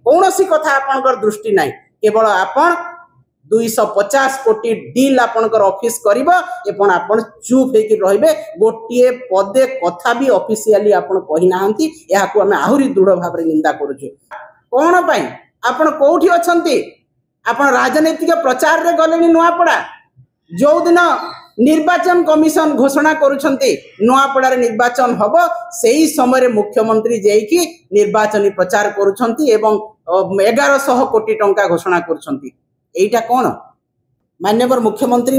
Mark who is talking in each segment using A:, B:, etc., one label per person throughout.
A: कौन सी कथा आपनकर दृष्टि नहीं केवल आपण 250 कोटी डील आपनकर ऑफिस करिबो एपन आपण चुप हेकि रहिबे गोटिए पदे कथा भी ऑफिशियली आपण कहि नाहंती या को हमें आहुरी दृढ़ भाव रे निंदा करूछु कोन पई आपण कोठी अछंती आपण राजनीतिक प्रचार रे गलेनी नुआपड़ा जो दिन निर्वाचन कमिशन घोषणा करुछंती नुआपड़ा रे निर्वाचन हबो सेही समय रे मुख्यमंत्री जेकी निर्वाचनी प्रचार करुछंती एवं 1100 कोटी टंका घोषणा करुछंती एटा कोन माननीय मुख्यमंत्री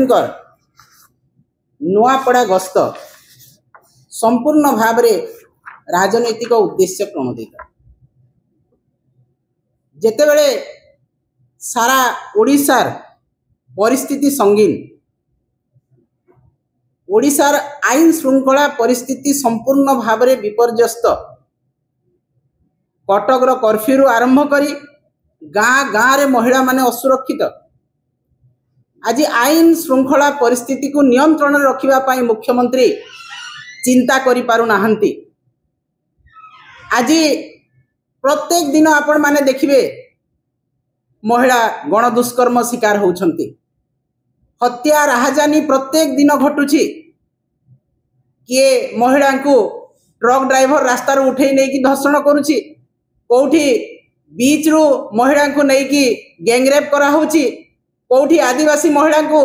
A: नुआपड़ा गस्त संपूर्ण भाव रे राजनीतिक उद्देश्य प्रणोदित जेतेबेले सारा ओडिशार परिस्थिति संगीन ओडिशार आईन श्रृंखला परिस्थिति संपूर्ण भाव रे विपर्यस्त कटक कर्फ्यू आरंभ करी गाँ गाँ रे महिला माने असुरक्षित आज आईन श्रृंखला परिस्थिति को नियंत्रण रखिबा पाई मुख्यमंत्री चिंता करि पारु नाहंती आज प्रत्येक दिन आपण माने देखिबे महिला गण दुष्कर्म शिकार होउछंती हत्या राहजानी प्रत्येक दिन घटुची किए महिला को ट्रक ड्राइवर रास्ता रो उठे नहीं कि धर्षण करुची कोठी बीच रू महिला को नहीं कि गैंगरेप करा होची कोठी आदिवासी महिला को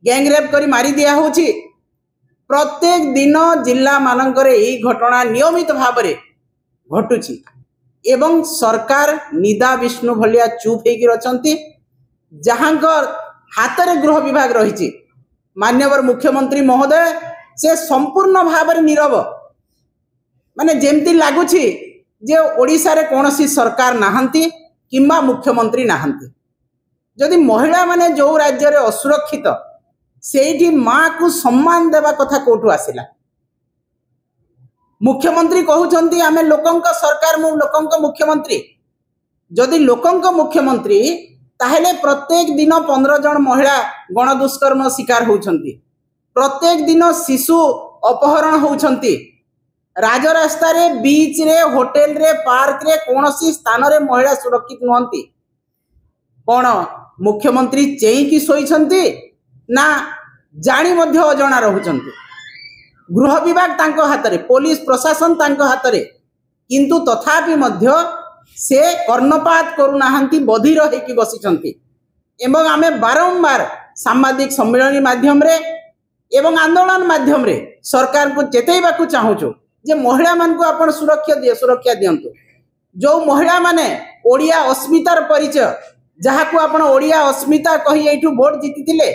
A: गैंगरेप करी मारी दिया होची प्रत्येक दिन जिला मानकर यही घटना नियमित भाव में घटुची एवं सरकार निदा विष्णु भलिया चुप होकर रचंती जहांकर हाथ में गृह विभाग रही माननीय मुख्यमंत्री महोदय से संपूर्ण भाव में नीरव माने जेमती लगुच जे ओडिशा रे कौन सी सरकार नाहंती किंबा मुख्यमंत्री नाहंती जदि महिला माने जो राज्य रे असुरक्षित सेठी माँ को सम्मान देवा कथा कोठू आसिला मुख्यमंत्री कहउछंती आमे लोकंक सरकार मु लोकंक मुख्यमंत्री जदि लोकंक मुख्यमंत्री ताहेले प्रत्येक दिन 15 जन महिला गण दुष्कर्म शिकार होउछंती प्रत्येक दिन शिशु अपहरण होउछंती राजरास्ता रे बीच रे होटल रे पार्क रे कोनोसी स्थान रे महिला सुरक्षित नहंती कोन मुख्यमंत्री चेई की सोईछंती ना जानी मध्य अजणा रहुछंती गृह विभाग तांको हाथ रे पुलिस प्रशासन तांको हाथ रे किंतु तथापि मध्य से कर्णपात करूनाहांती बधिर होइकी बसिछंती एवं आमे बारंबार सामाजिक सम्मेलन माध्यम रे एवं आंदोलन माध्यम रे सरकार को चेतैबा को चाहूछु जे महिला मान को आपण सुरक्षा दियंतु जो महिला माने ओडिया अस्मितार परिचय जहा को आपण ओडिया अस्मिता कहि एठू वोट जीतिथिले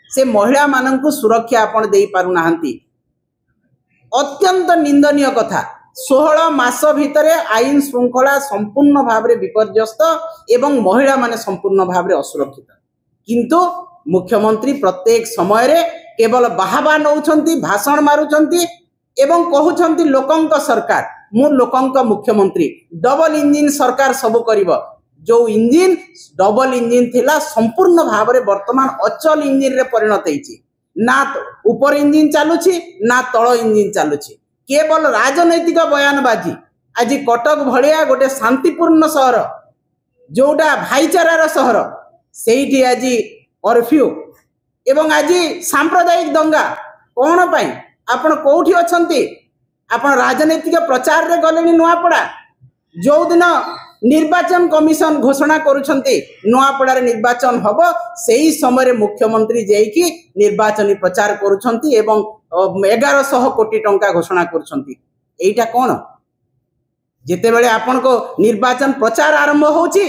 A: से महिला मानन को सुरक्षा आपण देई पारु नाहांती अत्यंत निंदनीय कथा 16 मास भितर आईन श्रृंखला संपूर्ण भाव में विपर्यस्त एवं महिला माने संपूर्ण भाव में असुरक्षित किंतु मुख्यमंत्री प्रत्येक समय रे केवल बाहाबा नौछंती भाषण मारुछंती एवं कहउछंती लोकंक सरकार मु लोकंक मुख्यमंत्री डबल इंजिन सरकार सब करिवो जो इंजिन डबल इंजिन थिला संपूर्ण भाव में वर्तमान अचल इंजिन रे परिणत होईची ना ऊपर इंजिन चलुची ना तल इंजिन चलुची केवल राजनैतिक बयानबाजी आज कटक भलिया गोटे शांतिपूर्ण सहर जोटा भाईचारार सहर सेठी आज कर्फ्यू एवं आज सांप्रदायिक दंगा कौन पाई आपण कोठी अछंती आपण राजनैतिक प्रचार रे गलेनी नुआपड़ा जो दिन निर्वाचन कमिशन घोषणा करुछंती नुआपड़ा रे निर्वाचन हबो सेही समय रे मुख्यमंत्री जेकी निर्वाचनी प्रचार करुछंती एवं 1100 कोटी टंका घोषणा करुछंती एटा कोन जेते बेले आपण को निर्वाचन प्रचार आरंभ होउची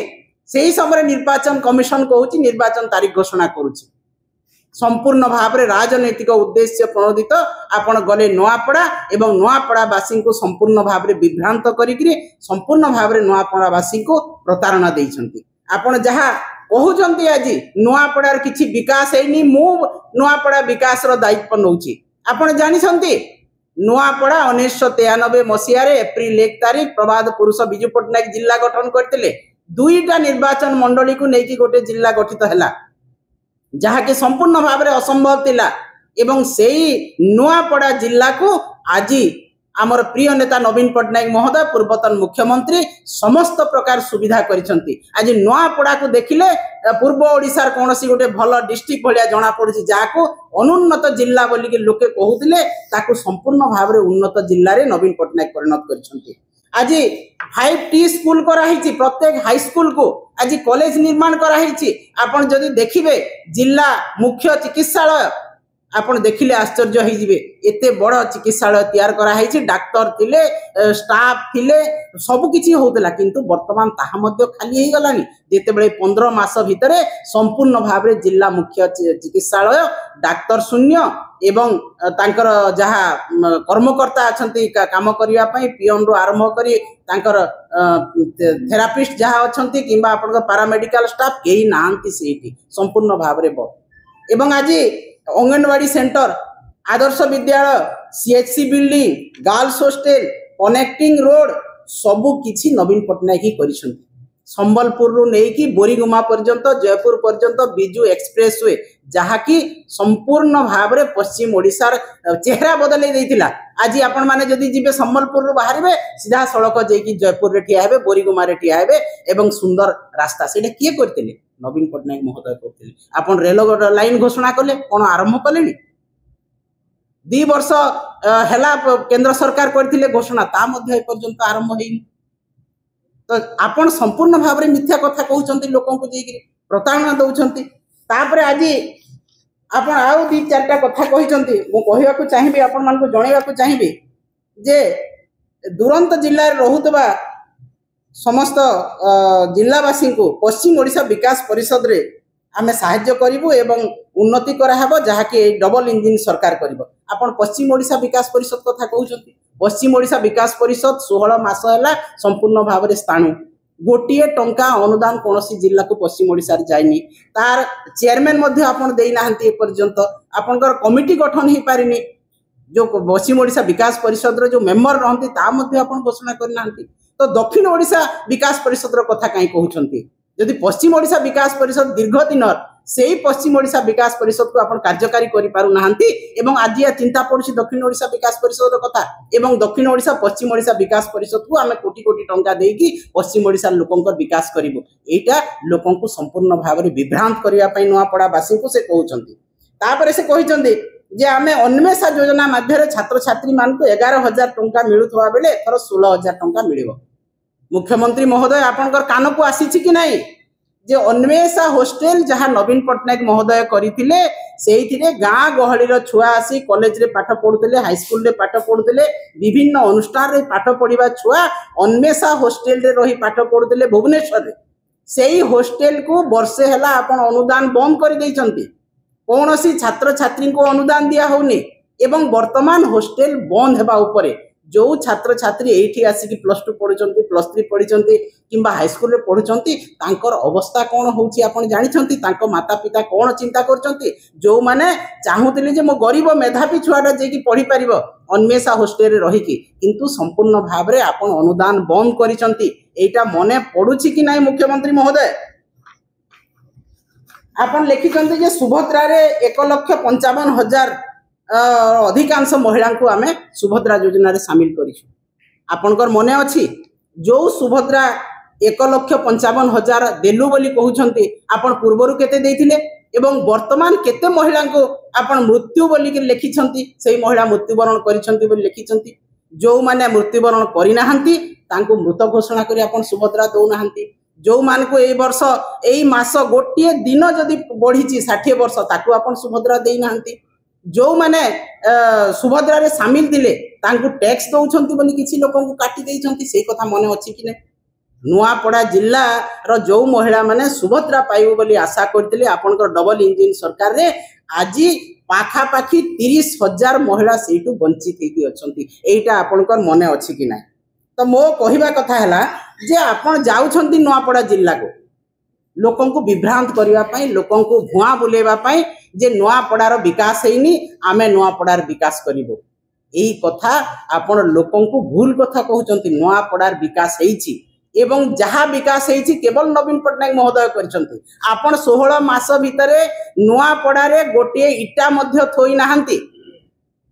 A: सेही समय निर्वाचन कमिशन कहउची निर्वाचन तारीख घोषणा करुची संपूर्ण भाव में राजनैतिक उद्देश्य प्रणोदित आपण गले नुआपड़ा एवं नुआपड़ावासी को संपूर्ण भाव में विभ्रांत करिकरी संपूर्ण भाव में नुआपड़ावासी को प्रतारणा देइछंती आपण जहा कहउछंती आज नुआपड़ार किछि विकास हेनी मु नुआपड़ा विकास रो दायित्व नउची आपण जानिछंती नुआपड़ा 1993 मसीहा रे एप्रिल 1 तारिख प्रभात पुरुष बिजू पटनायक जिला गठन करथिले दुईटा निर्वाचन मंडली को नेकी गोटे जिला गठित हैला जहाँकि संपूर्ण भाव में असंभव थिला एवं सेही नुआपड़ा जिला को आज आमर प्रिय नेता नवीन पट्टनायक महोदय पूर्वतन मुख्यमंत्री समस्त प्रकार सुविधा करिसंती। आज नुआपड़ा को देखिले पूर्व ओडिशार कौन सी गोटे भल डिस्ट्रिक्ट भाया जना पड़ी जहाँ अनुन्नत जिला बोलिक लोके कहूले ताकू संपूर्ण भाव में उन्नत जिले में नवीन पट्टनायक परिणत करिसंती। आज 5T स्कूल कराई प्रत्येक हाई स्कूल को आज कॉलेज निर्माण कराई। आपन जदि देखिबे जिला मुख्य चिकित्सालय आपण देखिले आश्चर्य होइजिबे एते बड़ चिकित्सालय तैयार कराई। डाक्तर थिले स्टाफ थिले सब किछि होतला किंतु वर्तमान ताहा मध्य खाली हे गलानी जेतेबेले 15 मास भितरे संपूर्ण भाव में जिला मुख्य चिकित्सालय डाक्तर शून्य एवं तांकर जहा कर्मकर्ता अछंती काम करिया पई पीएन रो आरंभ करी तांकर थेरापिस्ट जहा अछंती किंबा आपण पैरामेडिकल स्टाफ केही नांती सेठी संपूर्ण भाव में ब एवं आज anganwadi centre Adarsh Vidyalaya CHC building girls hostel connecting road सबु किछि नवीन पट्टनायक ही करिसंती। संबलपुर रु नेकी बोरीगुमा पर्यंत जयपुर पर्यंत बिजू एक्सप्रेस वे जहा कि संपूर्ण भाव में पश्चिम ओडिशार चेहरा बदल देइतिला। आज आपण माने जदि जिबे संबलपुर रु बाहरिबे सीधा सड़क जेकी जयपुर रे ठिया हेबे बोरीगुमा रे ठिया हेबे एवं सुंदर रास्ता सेटा किए करतिले नवीन पट्टनायक महोदय करथिले। आपण रेल लाइन घोषणा कले कोन आरंभ कलेनी 2 वर्ष हेला केंद्र सरकार करथिले घोषणा ता मध्ये पर्यंत आरंभ हेइनी। तो आपण संपूर्ण भाव में मिथ्या कथा कहउचंती लोकन को जेकी प्रतारणा दउचंती। तापरे आज आपण आउ 2-4टा कथा कहिचंती मो कहिवा को चाहिबे आपण मान को जणैवा को चाहिबे जे दुरंत जिल्ला रे रहुतबा समस्त जिलावासी को पश्चिम ओडिशा विकास परिषद रे आमे सहाय्य करिवु एवं उन्नति कराहबो जहाँकि डबल इंजिन सरकार करिवो। आपण पश्चिम ओडिशा विकास परिषद कथा कहउचंती पश्चिम ओडिशा विकास परिषद 16 मास है संपूर्ण भाव में स्थाणु गोटे टंका अनुदान कौन जिला को पश्चिम ओडिशा जाइनी तार चेयरमैन आपण देना एपर्यंत आपंकर कमिटी गठन हो पारिनी जो पश्चिम ओडिशा विकास परिषद जो मेंबर रहती घोषणा करना। तो दक्षिण ओडिशा विकास परिषद कथा कहीं कहते जदि पश्चिम ओडिशा विकास परिषद दीर्घ दिन से पश्चिम ओडिशा विकास परिषद को आपण कार्यकारी करि पारु नाहंती एवं आज या चिंता पड़ुछि दक्षिण ओडिशा विकास परिषद कथा एवं दक्षिण ओडिशा पश्चिम ओडिशा विकास परिषद को आमे कोटी कोटी टंका देकी पश्चिम ओडिशा लोकंकर विकास करिवो। एटा लोकन को संपूर्ण भाव में विभ्रांत करिया पई नुआपड़ा वासी को से कहउचंती। तापरे से कहिचंती जे आमे अन्वेषा योजना माध्यम छात्र छात्री मान को 11,000 टंका मिलुथवा बेले एथर 16,000 टंका मिलिवो। मुख्यमंत्री महोदय आपनकर कान को आसीछि कि नाही जे अन्वेषा हॉस्टल जहाँ नवीन पट्टनायक महोदय करथिले सेइथिरे गाँ गहलीर छुआ आसी कॉलेज रे पाठ पढुतले हाई स्कूल रे पाठ पढुतले विभिन्न अनुष्ठान रे पाठ पढ़िबा छुआ अन्वेषा हॉस्टल रे रही पाठ पढुतले भुवनेश्वर रे सेही हॉस्टल को वर्षे हला आपण अनुदान बंद कर दैचंती कौनसी छात्र छात्री को अनुदान दिया होनी एवं वर्तमान हॉस्टल बंद हेबा उपरे जो छात्र छात्री एठी आसिक +2 पढ़ुचंती +3 पढ़िचंती किंबा हाई स्कूल रे पढ़ुचंती तांकर अवस्था कोन होउची आपण जानिचंती तांको माता पिता कोन चिंता करचंती जो माने चाहुतले जे मो गरीब मेधावी छुआटा जे कि पढ़ी परिबो अन्वेषा हॉस्टल रे रही कि किंतु संपूर्ण भाव रे आपण अनुदान बंद करिचंती एटा मने पडुची कि नाही मुख्यमंत्री महोदय। आपण लिखिचंती जे सुभद्रा रे 1,55,000 अधिकांश महिला को आमे सुभद्रा योजना रे शामिल करिछु। आपनकर मने अछि जो सुभद्रा 1,55,000 देलु बोली कहउछंती आपण पूर्वरु केते देइथिले एवं वर्तमान केते महिला को आपण मृत्यु बोली के लिखिछंती सेही महिला मृत्युवरण करिछंती बोली लिखिछंती। जो माने मृत्युवरण करि नाहंती तांको मृत घोषणा करी आपण सुभद्रा दउ नाहंती। जो मान को ए वर्ष एई मास गोटिए दिन जदि बढ़ी 60 वर्ष ताकू आपण सुभद्रा देई नाहंती। जो माने सुभद्रा रे शामिल दिले तांको टैक्स दउछंती बोली किछि लोकन को काटी देइछंती से कथा मने अछि कि नै। नुआपड़ा जिल्ला रो जो महिला माने सुभद्रा पाइबो बोली आशा करथिले आपनकर डबल इंजिन सरकार रे आज पाखा पाखी 30,000 महिला सेटू वंचित हेकी अछंती एटा आपनकर मने अछि कि नै। तो मो कहिबा कथा हला जे आपण जाउछंती नुआपड़ा जिल्ला को लोकन को विभ्रांत करिवा पई लोकन को भुआ बुलेवा पई जे नुआपड़ार विकास हेइनी आमे नुआपड़ार विकास करिवो एही कथा आपण लोकन को भूल कथा कहउचंती। नुआपड़ार विकास हेइची एवं जहाँ विकास हेइची केवल नवीन पट्टनायक महोदय करचंती। आपण 16 मास भितरे नुआपड़ारे गोटे इटा मध्य थोई नाहंती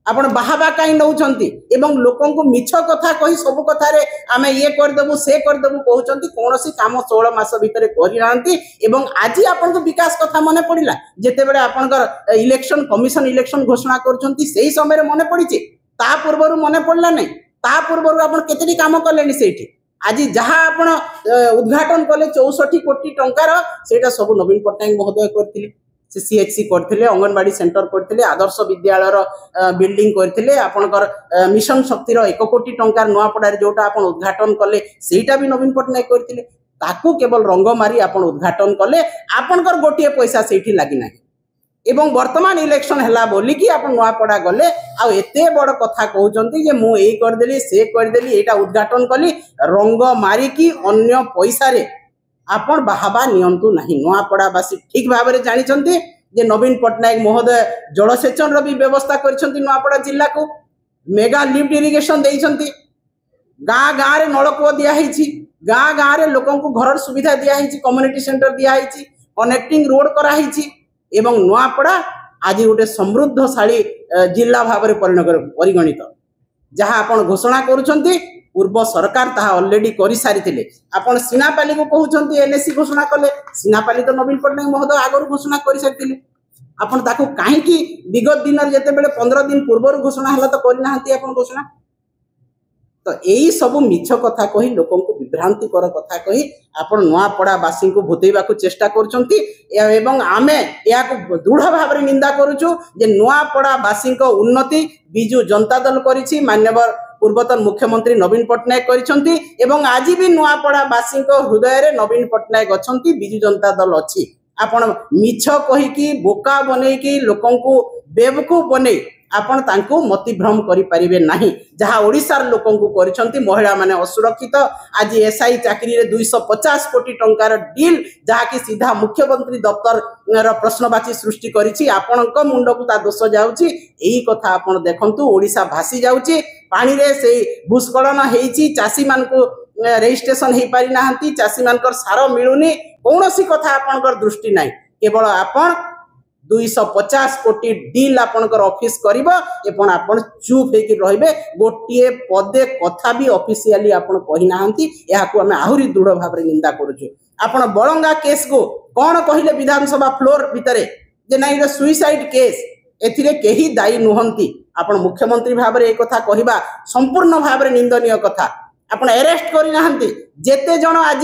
A: आपण बाहाबा कहीं नौचंती एवं लोकों को मिछ कथा कही सब कथारे आमे ये करदेबु से करदेबु कहउचंती कोनोसी काम 16 मास भितरे करि नांती एवं आज आपण को विकास कथा मने पड़िला जेते बेले आपनकर इलेक्शन कमिशन इलेक्शन घोषणा करचंती सेही समय रे मने पड़िची ता पूर्वरु मने पड़ला नै ता पूर्वरु आपण केतेडी काम करलेनी सेठी आज जहाँ आपण उद्घाटन कले 64 कोटी टंकार सेटा सब नवीन पट्टनायक महोदय करथिले से सीएचसी करथिले अंगनवाड़ी सेंटर करथिले आदर्श विद्यालय बिल्डिंग करथिले आपनकर मिशन शक्ति 1 कोटी टंकार नुआपड़ारे जोटा आपण उद्घाटन कले सेटा भी नवीन पट्टनायक करथिले ताकू केवल रंग मारी आपण उद्घाटन कले आपनकर गोटिए पैसा सेठी लागि नाही एवं वर्तमान इलेक्शन हला बोली कि आपण नुआपड़ा गले आ एते बड़ कथा कहउचंती जे मु एई कर देली से कर देली एटा उद्घाटन कली रंग मारी कि अन्य पैसा रे आपण बाहाबा नियंतु नहीं नुआपड़ावासी ठीक भाव में जानी जे नवीन पट्टनायक महोदय जलसेचन भी व्यवस्था कर नुआपड़ा जिला को मेगा लिफ्ट इरिगेशन देइछंती गाँ गाँ रे नलकूप दिखाई गाँ गाँ रे लोकों को घर सुविधा दिखाई कम्युनिटी सेंटर दिखाई कनेक्टिंग रोड कराई एवं नुआपड़ा आज गोटे समृद्धशाली जिला भाव में परिगणित जहाँ आपण घोषणा करुछंती पूर्व सरकार ता ऑलरेडी करि सारिथिले आपण सिनापाली को कहउछंती एनएससी घोषणा कले सिनापाली तो नवीन पट्टनायक महोदय आगर घोषणा करि सारिथिले आपण ताको काहे कि विगत दिन जेते बेले 15 दिन पूर्व घोषणा हला तो करि नाहंती आपण घोषणा तो यही सब मिछ कथा कही लोकों को विभ्रांतिकर कथा कही आपण नुआपड़ावासी को भूतेबा को चेष्टा करुछंती एवं आमे या को दृढ़ भाव में निंदा करूछु जे नुआपड़ावासी को उन्नति बिजु जनता दल करिछि मान्यवर पूर्वतन मुख्यमंत्री नवीन पट्टनायक करिसंती एवं आज भी नुआपड़ावासी को हृदय रे नवीन पट्टनायक अछंती बिजु जनता दल अछि आपण मिछ कहि कि बोका बनै कि लोकों को बेवकूफ बनै आपण तांको मतिभ्रम करि परिबे नाही जहाँ ओडिसार लोकों को करिसंती महिला माने असुरक्षित आज एसआई चाकरी रे 250 कोटी टंकार डील जहाँ कि सीधा मुख्यमंत्री दफ्तर र प्रश्नवाची सृष्टि करिछि आपणक मुंड को ता दोष जाउछि एही कथा आपण देखंतु ओडिसा भासी जाउछि पानी रे से भूस्खलन हेइछि चासी मान को रजिस्ट्रेशन हे पारि नाहंती चासी मानकर सार मिलुनी कोनोसी कथा आपणकर दृष्टि नाही केवल आपण 250 कोटी डील आपनकर ऑफिस करिबो एपन आपन चुप हेकि रहिबे गोटिए पदे कथा भी ऑफिशियली आपन कहि नाहंती या को हमें आहुरी दृढ़ भाव रे निंदा करूछु आपन बळंगा केस को कोन कहिले विधानसभा फ्लोर भितरे जे नाही रे सुइसाइड केस एथिरे केही दायी नुहंती आपन मुख्यमंत्री भाव रे ए कथा कहिबा संपूर्ण भाव रे निंदनीय कथा आपण अरेस्ट करि नाहंती जेते जण आज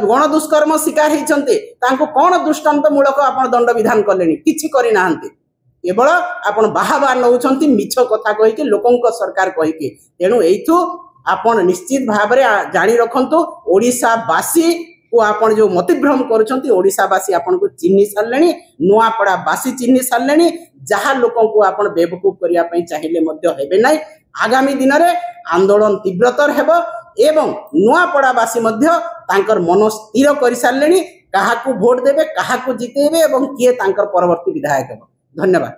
A: गण दुष्कर्म शिकार होइछंती तांको कोन दृष्टांत मूलक आपण दंड विधान कलेनी किछि करि नाहंती केवल आपण बाहाबा नउछंती मिछ कथा कहि के लोकन को सरकार कहि के तेनु एथु आपण निश्चित भाव रे जानि रखंतु ओडिसा वासी को आपण जो मतिभ्रम करूछंती ओडिसा वासी आपण को चिन्हि सारलेनी नुआपड़ा वासी चिन्हि सारलेनी जहा लोकन को आपण बेवकूफ करिया पई चाहिले मध्य हेबे नै आगामी दिन रे आंदोलन तीव्रतर हेबो एवं नुआपड़ावासी मध्य तांकर मन स्थिर करि सारलेनी काहाकू भोट देबे काहाकू जितेबे एवं किए तांकर परवर्ती विधायक हेबो धन्यवाद।